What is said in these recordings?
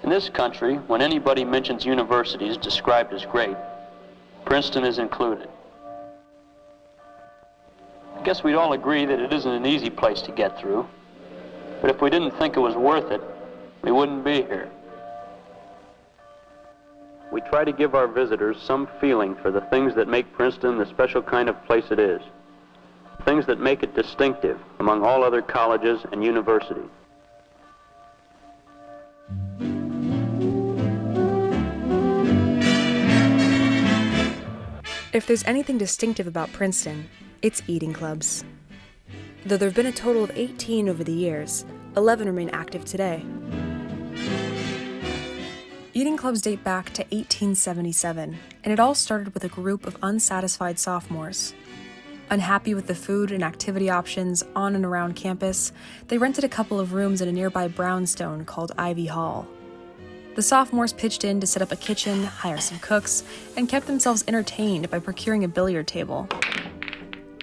In this country, when anybody mentions universities described as great, Princeton is included. I guess we'd all agree that it isn't an easy place to get through, but if we didn't think it was worth it, we wouldn't be here. We try to give our visitors some feeling for the things that make Princeton the special kind of place it is, things that make it distinctive among all other colleges and universities. If there's anything distinctive about Princeton, it's eating clubs. Though there have been a total of 18 over the years, 11 remain active today. Eating clubs date back to 1877, and it all started with a group of unsatisfied sophomores. Unhappy with the food and activity options on and around campus, they rented a couple of rooms in a nearby brownstone called Ivy Hall. The sophomores pitched in to set up a kitchen, hire some cooks, and kept themselves entertained by procuring a billiard table.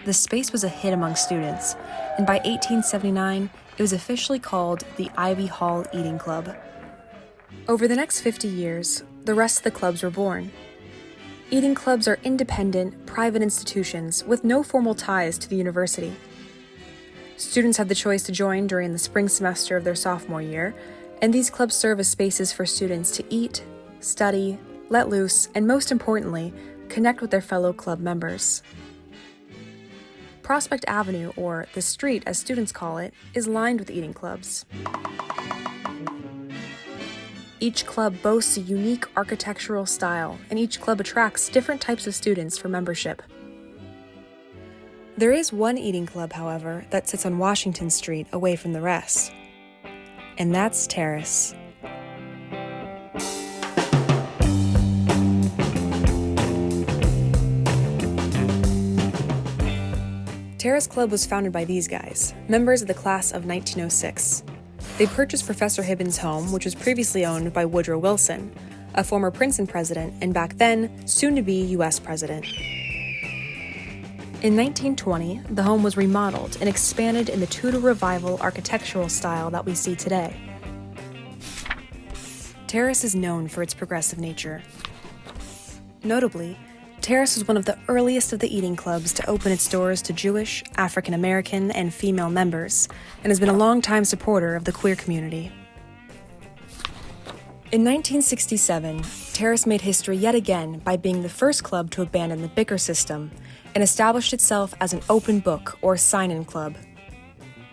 The space was a hit among students, and by 1879, it was officially called the Ivy Hall Eating Club. Over the next 50 years, the rest of the clubs were born. Eating clubs are independent, private institutions with no formal ties to the university. Students have the choice to join during the spring semester of their sophomore year, and these clubs serve as spaces for students to eat, study, let loose, and most importantly, connect with their fellow club members. Prospect Avenue, or the street as students call it, is lined with eating clubs. Each club boasts a unique architectural style, and each club attracts different types of students for membership. There is one eating club, however, that sits on Washington Street away from the rest. And that's Terrace. Terrace Club was founded by these guys, members of the class of 1906. They purchased Professor Hibbins' home, which was previously owned by Woodrow Wilson, a former Princeton president and back then soon-to-be U.S. president. In 1920, the home was remodeled and expanded in the Tudor Revival architectural style that we see today. Terrace is known for its progressive nature. Notably, Terrace was one of the earliest of the eating clubs to open its doors to Jewish, African American, and female members, and has been a longtime supporter of the queer community. In 1967, Terrace made history yet again by being the first club to abandon the bicker system and established itself as an open book or sign-in club.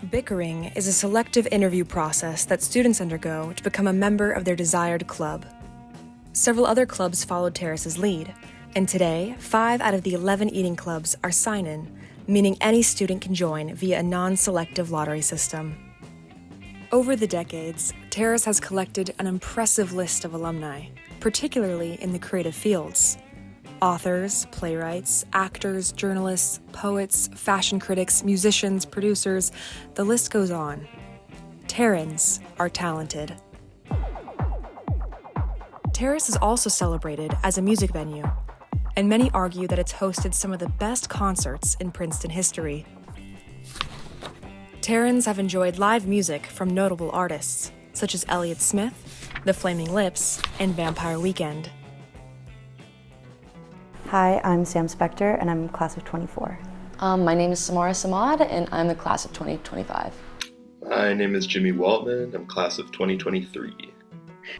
Bickering is a selective interview process that students undergo to become a member of their desired club. Several other clubs followed Terrace's lead, and today, 5 out of the 11 eating clubs are sign-in, meaning any student can join via a non-selective lottery system. Over the decades, Terrace has collected an impressive list of alumni, particularly in the creative fields. Authors, playwrights, actors, journalists, poets, fashion critics, musicians, producers, the list goes on. Terrans are talented. Terrace is also celebrated as a music venue, and many argue that it's hosted some of the best concerts in Princeton history. Terrans have enjoyed live music from notable artists, such as Elliott Smith, The Flaming Lips, and Vampire Weekend. Hi, I'm Sam Spector, and I'm class of 24. My name is Samara Samad, and I'm the class of 2025. My name is Jimmy Waltman. I'm class of 2023.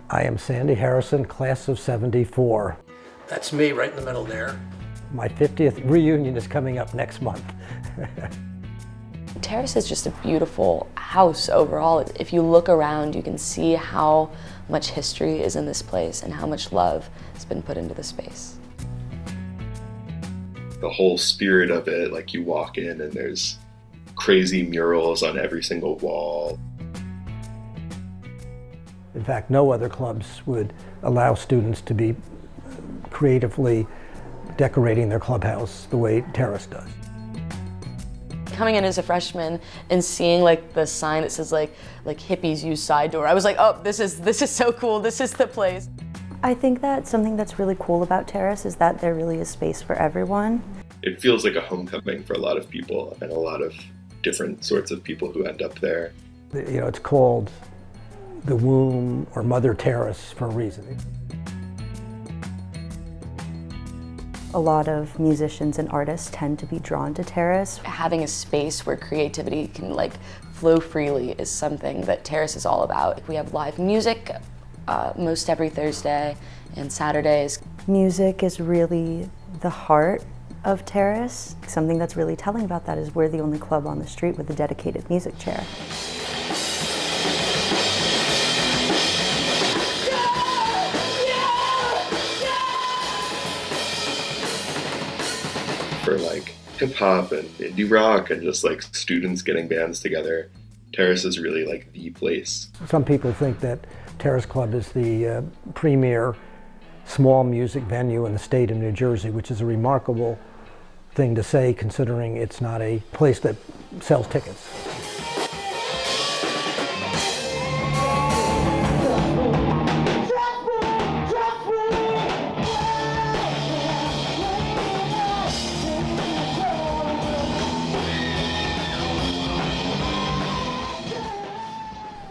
I am Sandy Harrison, class of 74. That's me right in the middle there. My 50th reunion is coming up next month. Terrace is just a beautiful house overall. If you look around, you can see how much history is in this place and how much love has been put into the space. The whole spirit of it, like you walk in and there's crazy murals on every single wall. In fact, no other clubs would allow students to be creatively decorating their clubhouse the way Terrace does. Coming in as a freshman and seeing like the sign that says like hippies use side door, I was like, oh, this is so cool. This is the place. I think that something that's really cool about Terrace is that there really is space for everyone. It feels like a homecoming for a lot of people and a lot of different sorts of people who end up there. You know, it's called the womb or Mother Terrace for a reason. A lot of musicians and artists tend to be drawn to Terrace. Having a space where creativity can flow freely is something that Terrace is all about. We have live music most every Thursday and Saturdays. Music is really the heart of Terrace. Something that's really telling about that is we're the only club on the street with a dedicated music chair. For hip hop and indie rock and just students getting bands together, Terrace is really the place. Some people think that Terrace Club is the premier small music venue in the state of New Jersey, which is a remarkable thing to say considering it's not a place that sells tickets.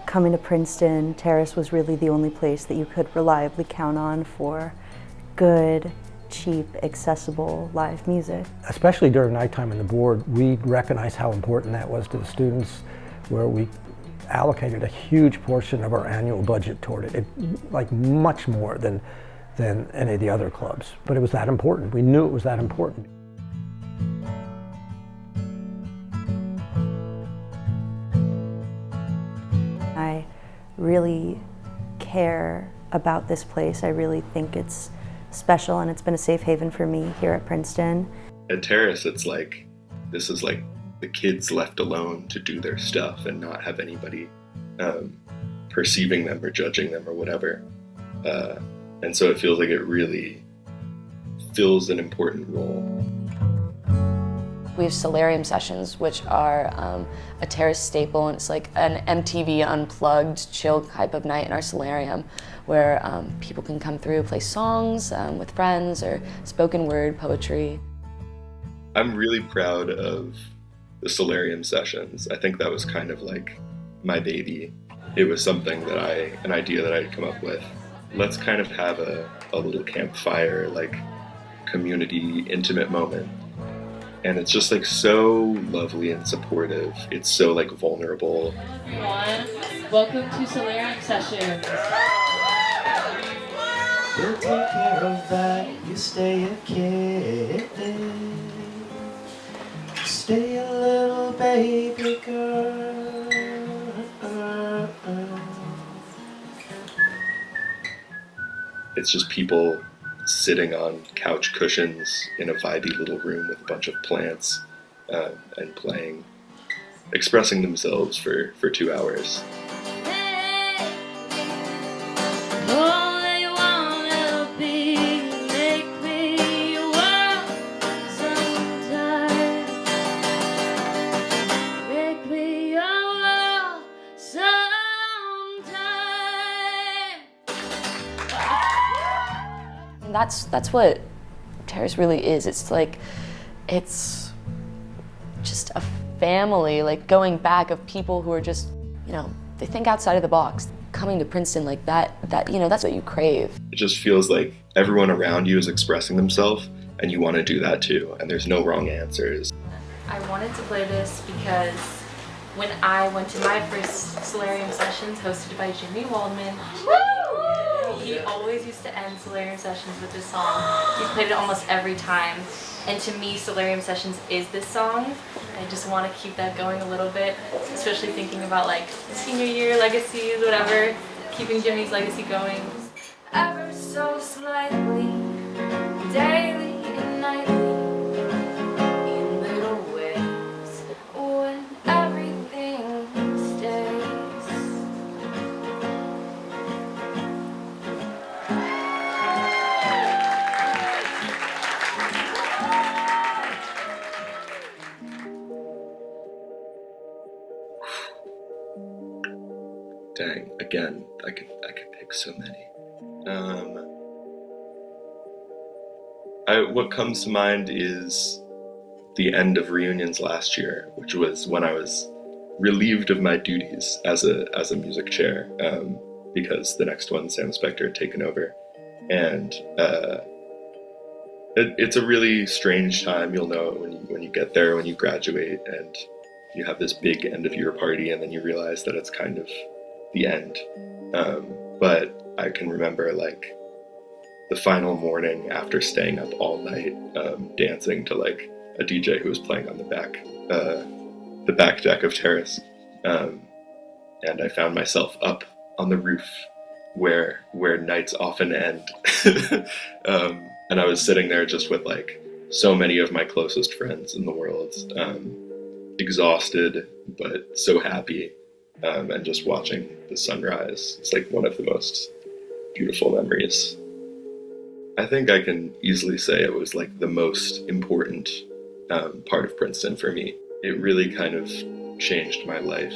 Coming to Princeton, Terrace was really the only place that you could reliably count on for good, cheap, accessible live music. Especially during nighttime on the board, we recognized how important that was to the students, where we allocated a huge portion of our annual budget toward it, much more than any of the other clubs. But it was that important. We knew it was that important. I really care about this place. I really think it's special, and it's been a safe haven for me here at Princeton. At Terrace, it's this is the kids left alone to do their stuff and not have anybody perceiving them or judging them or whatever. And so it feels like it really fills an important role. We have solarium sessions, which are a Terrace staple, and it's like an MTV unplugged, chill type of night in our solarium, where people can come through, play songs with friends, or spoken word poetry. I'm really proud of the solarium sessions. I think that was kind of my baby. It was something an idea that I'd come up with. Let's kind of have a little campfire, community, intimate moment. And it's just so lovely and supportive. It's so vulnerable. Everyone, welcome to Solarium Sessions. We'll take care of that. You stay a kid. Stay a little baby girl. It's just people sitting on couch cushions in a vibey little room with a bunch of plants and playing, expressing themselves for 2 hours. That's what Terrace really is. It's just a family, going back of people who are just, they think outside of the box. Coming to Princeton that's what you crave. It just feels like everyone around you is expressing themselves, and you want to do that too, and there's no wrong answers. I wanted to play this because when I went to my first Solarium Sessions hosted by Jimmy Waldman, he always used to end Solarium Sessions with this song. He's played it almost every time. And to me, Solarium Sessions is this song. I just want to keep that going a little bit, especially thinking about senior year legacies, whatever, keeping Jimmy's legacy going. Ever so slightly, daily and nightly, in little ways, when everything stays. Dang, again, I could pick so many. What comes to mind is the end of reunions last year, which was when I was relieved of my duties as a music chair, because the next one, Sam Spector, had taken over. And it's a really strange time. You'll know it when you get there, when you graduate, and you have this big end of year party, and then you realize that it's kind of the end. But I can remember like the final morning after staying up all night, dancing to like a DJ who was playing on the back deck of Terrace, and I found myself up on the roof where nights often end, and I was sitting there just with like so many of my closest friends in the world, exhausted but so happy, and just watching the sunrise. It's like one of the most beautiful memories. I think I can easily say it was like the most important part of Princeton for me. It really kind of changed my life.